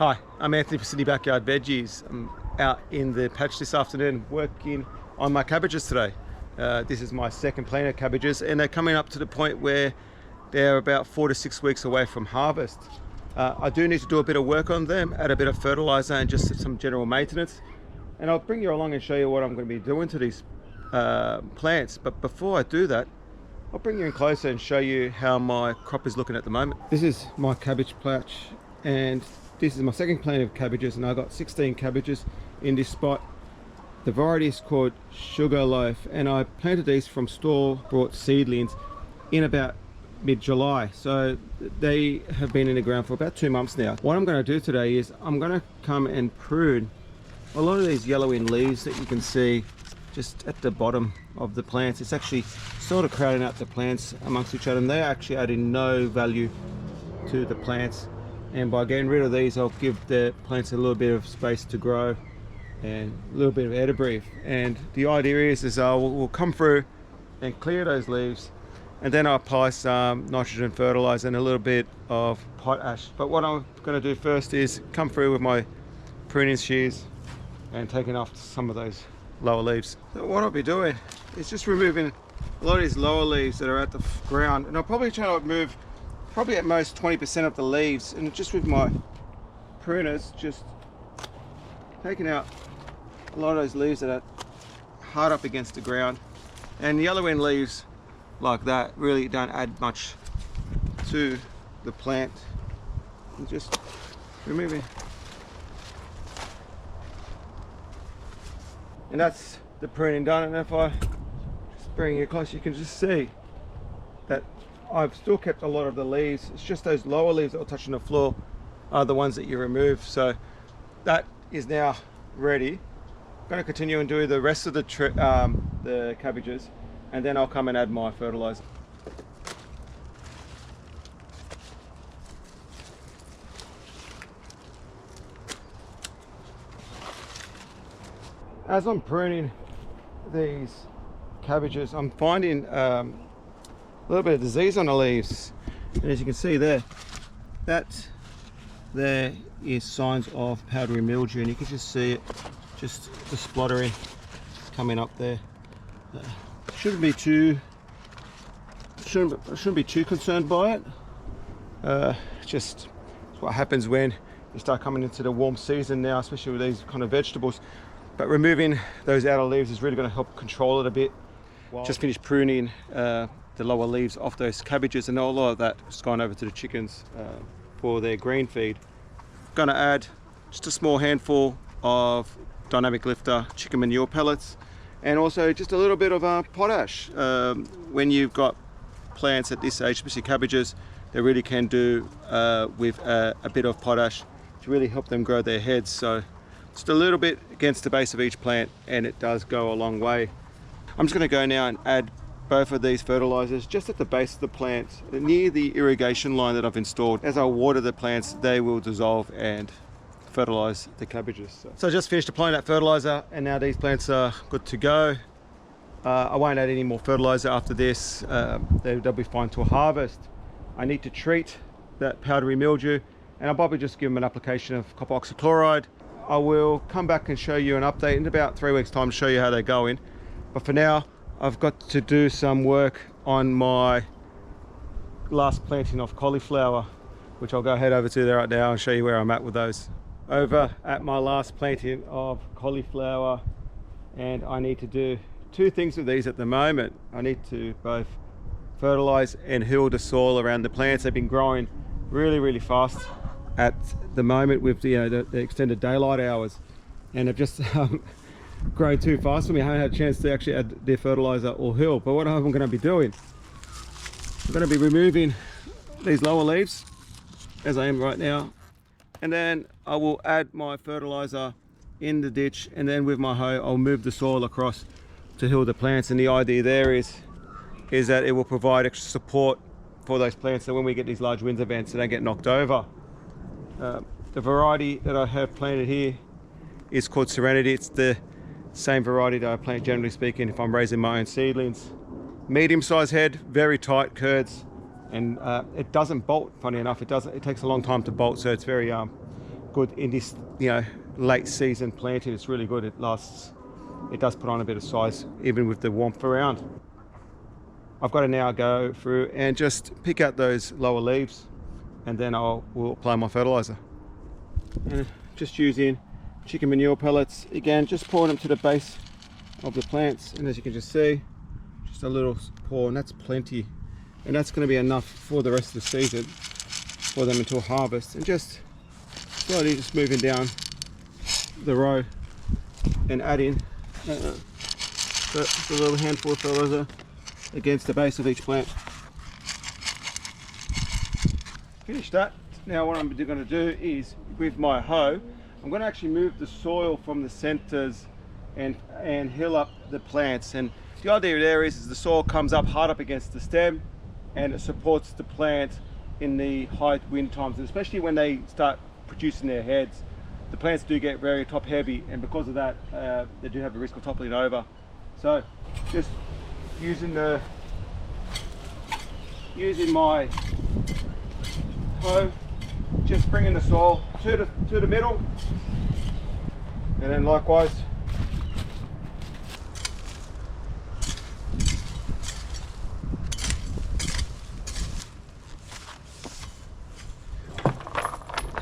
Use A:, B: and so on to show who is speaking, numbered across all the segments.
A: Hi, I'm Anthony for Sydney Backyard Veggies. I'm out in the patch this afternoon working on my cabbages today. This is my second plant of cabbages and they're coming up to the point where they're about 4 to 6 weeks away from harvest. I do need to do a bit of work on them, add a bit of fertilizer and just some general maintenance. And I'll bring you along and show you what I'm going to be doing to these plants. But before I do that, I'll bring you in closer and show you how my crop is looking at the moment. This is my cabbage patch and this is my second plant of cabbages, and I got 16 cabbages in this spot. The variety is called Sugarloaf, and I planted these from store-bought seedlings in about mid-July. So they have been in the ground for about 2 months now. What I'm going to do today is I'm going to come and prune a lot of these yellowing leaves that you can see just at the bottom of the plants. It's actually sort of crowding out the plants amongst each other, and they're actually adding no value to the plants. And by getting rid of these, I'll give the plants a little bit of space to grow and a little bit of air to breathe. And the idea is we'll come through and clear those leaves, and then I'll apply some nitrogen fertilizer and a little bit of potash. But what I'm going to do first is come through with my pruning shears and taking off some of those lower leaves. So what I'll be doing is just removing a lot of these lower leaves that are at the ground, and I'll probably try to remove probably at most 20% of the leaves, and just with my pruners just taking out a lot of those leaves that are hard up against the ground. And yellowing leaves like that really don't add much to the plant. And just removing, and that's the pruning done. And if I just bring it close, you can just see that I've still kept a lot of the leaves. It's just those lower leaves that are touching the floor are the ones that you remove. So that is now ready. I'm going to continue and do the rest of the cabbages, and then I'll come and add my fertilizer. As I'm pruning these cabbages, I'm finding a little bit of disease on the leaves, and as you can see there, that there is signs of powdery mildew, and you can just see it just the spluttering coming up there. Shouldn't be too concerned by it. Just what happens when you start coming into the warm season now, especially with these kind of vegetables. But removing those outer leaves is really going to help control it a bit. Just finished pruning the lower leaves off those cabbages, and a lot of that has gone over to the chickens for their green feed. Going to add just a small handful of dynamic lifter chicken manure pellets, and also just a little bit of potash. When you've got plants at this age, especially cabbages, they really can do with a bit of potash to really help them grow their heads. So just a little bit against the base of each plant, and it does go a long way. I'm just going to go now and add both of these fertilizers just at the base of the plants, near the irrigation line that I've installed. As I water the plants, they will dissolve and fertilize the cabbages. So I just finished applying that fertilizer, and now these plants are good to go. I won't add any more fertilizer after this. They'll be fine till harvest. I need to treat that powdery mildew, and I'll probably just give them an application of copper oxychloride. I will come back and show you an update in about 3 weeks time to show you how they're going. But for now, I've got to do some work on my last planting of cauliflower, which I'll go head over to there right now and show you where I'm at with those. Over at my last planting of cauliflower, and I need to do 2 things with these at the moment. I need to both fertilize and heal the soil around the plants. They've been growing really fast at the moment with the extended daylight hours, and have just grown too fast for me. I haven't had a chance to actually add the fertilizer or heal. But what I'm going to be doing, I'm going to be removing these lower leaves as I am right now, and then I will add my fertilizer in the ditch, and then with my hoe I'll move the soil across to heal the plants. And the idea there is that it will provide extra support for those plants, so when we get these large wind events they don't get knocked over. The variety that I have planted here is called Serenity. It's the same variety that I plant, generally speaking, if I'm raising my own seedlings. Medium-sized head, very tight curds, and it doesn't bolt. Funny enough, it takes a long time to bolt, so it's very good in this, you know, late season planting. It's really good. It lasts, it does put on a bit of size even with the warmth around. I've got to now go through and just pick out those lower leaves, and then we'll apply my fertilizer. And just using chicken manure pellets again, just pouring them to the base of the plants, and as you can just see, just a little pour, and that's plenty, and that's going to be enough for the rest of the season for them until harvest. And just slowly just moving down the row and adding just a little handful of fertilizer against the base of each plant. Finish that. Now what I'm going to do is, with my hoe, I'm going to actually move the soil from the centers and hill up the plants. And the idea there is the soil comes up hard up against the stem, and it supports the plant in the high wind times, and especially when they start producing their heads. The plants do get very top heavy, and because of that they do have a risk of toppling over. So just using my hoe, just bringing the soil to the middle, and then likewise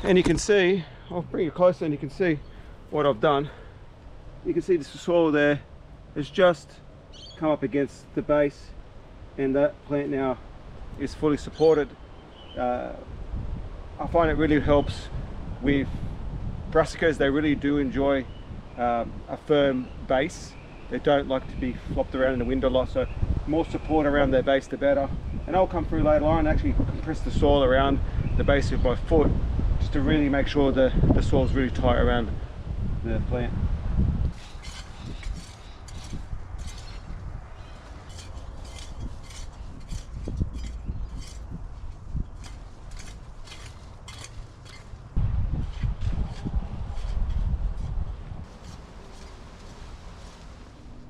A: and you can see, I'll bring it closer and you can see what I've done. You can see the soil there has just come up against the base, and that plant now is fully supported. I find it really helps with brassicas. They really do enjoy a firm base. They don't like to be flopped around in the wind a lot, so more support around their base the better. And I'll come through later on and actually compress the soil around the base of my foot, just to really make sure the soil is really tight around the plant.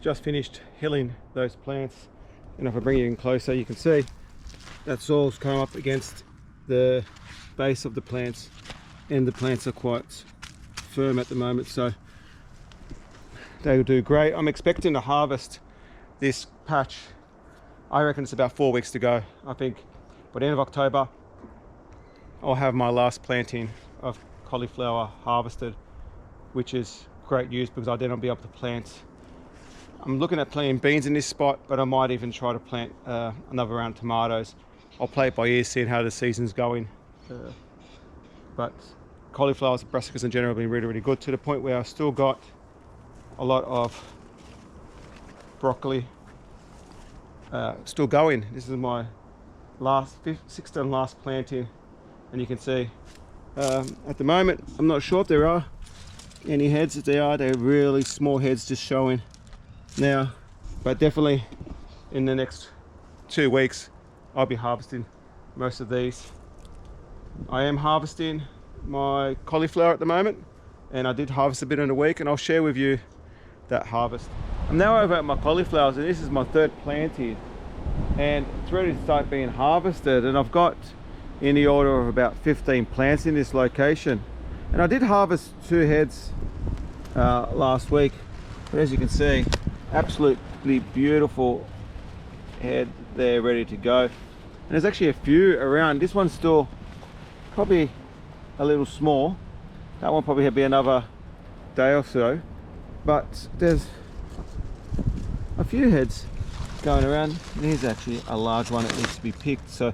A: Just finished hilling those plants, and if I bring you in closer, you can see that soil's come up against the base of the plants, and the plants are quite firm at the moment, so they will do great. I'm expecting to harvest this patch, I reckon it's about 4 weeks to go. I think by the end of October I'll have my last planting of cauliflower harvested, which is great news because then I'll be able to plant. I'm looking at planting beans in this spot, but I might even try to plant another round of tomatoes. I'll play it by ear, seeing how the season's going. But cauliflowers and brassicas in general have been really, really good, to the point where I've still got a lot of broccoli still going. This is my sixth and last planting, and you can see at the moment I'm not sure if there are any heads. If there are, they're really small heads just showing now, but definitely in the next 2 weeks I'll be harvesting most of these. I am harvesting my cauliflower at the moment, and I did harvest a bit in a week, and I'll share with you that harvest. I'm now over at my cauliflowers, and this is my third planting, and it's ready to start being harvested, and I've got in the order of about 15 plants in this location. And I did harvest 2 heads last week, but as you can see, absolutely beautiful head there ready to go. And there's actually a few around. This one's still probably a little small. That one probably will be another day or so, but there's a few heads going around. Here's actually a large one that needs to be picked, so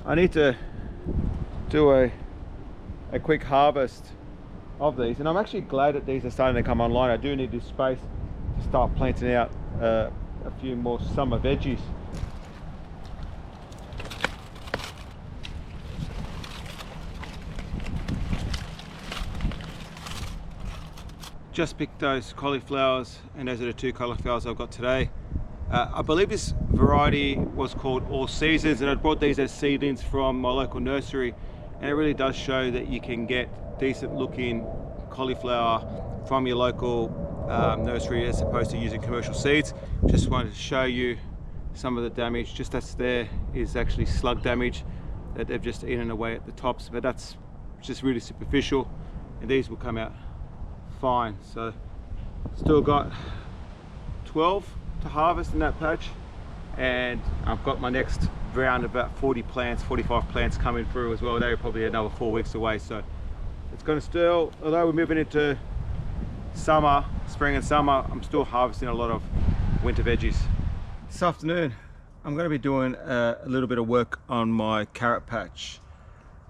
A: I need to do a quick harvest of these. And I'm actually glad that these are starting to come online. I do need this space to start planting out a few more summer veggies. Just picked those cauliflowers, and those are the 2 cauliflowers I've got today. I believe this variety was called All Seasons, and I brought these as seedlings from my local nursery, and it really does show that you can get decent looking cauliflower from your local nursery as opposed to using commercial seeds. Just wanted to show you some of the damage. Just that's there is actually slug damage that they've just eaten away at the tops, but that's just really superficial. and these will come out fine. So still got 12 to harvest in that patch, and I've got my next round of about 40 plants, 45 plants coming through as well. They're probably another 4 weeks away, so it's going to still, although we're moving into summer, spring and summer, I'm still harvesting a lot of winter veggies. This afternoon I'm going to be doing a little bit of work on my carrot patch.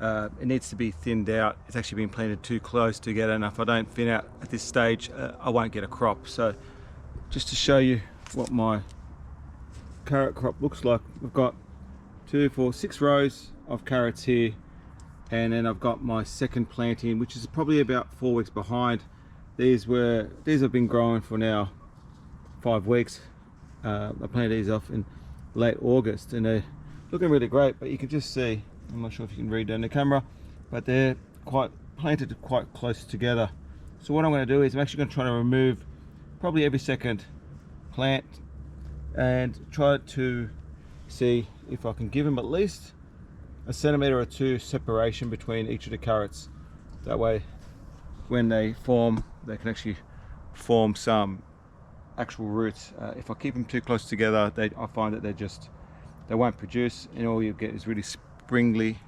A: It needs to be thinned out. It's actually been planted too close together, and if I don't thin out at this stage, I won't get a crop. So just to show you what my carrot crop looks like, we've got 2, 4, 6 rows of carrots here, and then I've got my second planting, which is probably about 4 weeks behind. These have been growing for now 5 weeks. I planted these off in late August, and they're looking really great, but you can just see, I'm not sure if you can read down the camera, but they're planted quite close together. So what I'm going to do is I'm actually going to try to remove probably every second plant and try to see if I can give them at least a centimetre or 2 separation between each of the carrots. That way when they form, they can actually form some actual roots. If I keep them too close together, I find that they won't produce, and all you get is really springly,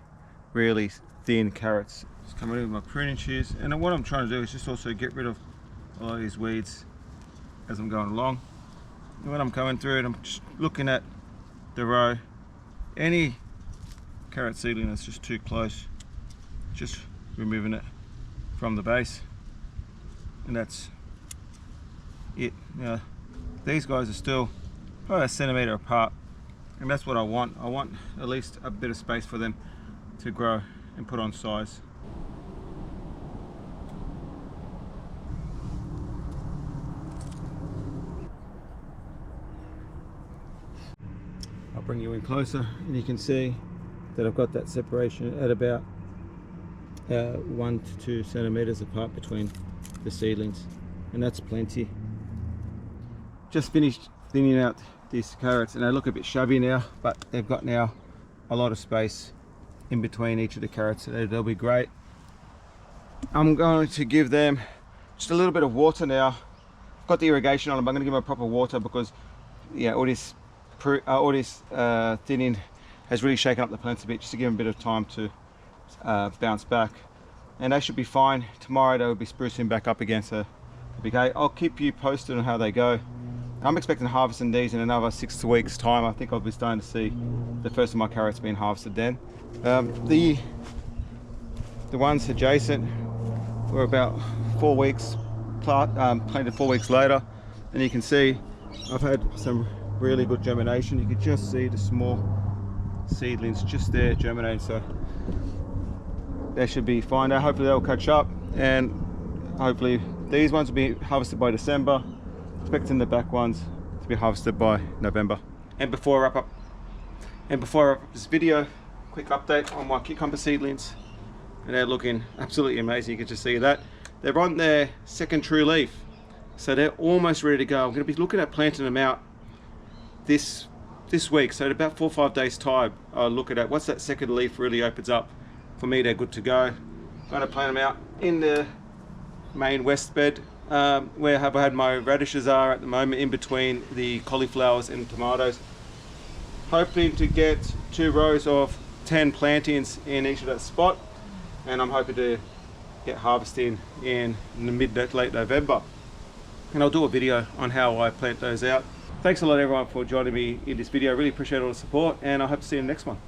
A: really thin carrots. Just coming in with my pruning shears, and what I'm trying to do is just also get rid of all of these weeds as I'm going along. And when I'm coming through it, I'm just looking at the row. Any carrot seedling that's just too close, just removing it from the base, and that's it. Now, these guys are still probably a centimetre apart, and that's what I want. I want at least a bit of space for them to grow and put on size. I'll bring you in closer, and you can see that I've got that separation at about 1 to 2 centimetres apart between the seedlings, and that's plenty. Just finished thinning out these carrots, and they look a bit shabby now, but they've got now a lot of space in between each of the carrots, so they'll be great. I'm going to give them just a little bit of water now. I've got the irrigation on them, but I'm going to give them a proper water because all this thinning has really shaken up the plants a bit, just to give them a bit of time to bounce back, and they should be fine. Tomorrow they will be sprucing back up again, so it'll be okay. I'll keep you posted on how they go. I'm expecting harvesting these in another 6 weeks time. I think I'll be starting to see the first of my carrots being harvested then. The ones adjacent were about 4 weeks planted 4 weeks later, and you can see I've had some really good germination. You can just see the small seedlings just there germinating, so they should be fine now. Hopefully they'll catch up, and hopefully these ones will be harvested by December. Expecting the back ones to be harvested by November. And before I wrap up this video, quick update on my cucumber seedlings, and they're looking absolutely amazing. You can just see that they're on their second true leaf, so they're almost ready to go. I'm going to be looking at planting them out this week, so in about 4 or 5 days time I'll look at it. Once that second leaf really opens up, for me they're good to go. I'm going to plant them out in the main west bed, where I've had my radishes are at the moment, in between the cauliflowers and tomatoes. Hoping to get 2 rows of 10 plantings in each of that spot, and I'm hoping to get harvesting in the late November, and I'll do a video on how I plant those out. Thanks a lot everyone for joining me in this video. I really appreciate all the support, and I hope to see you in the next one.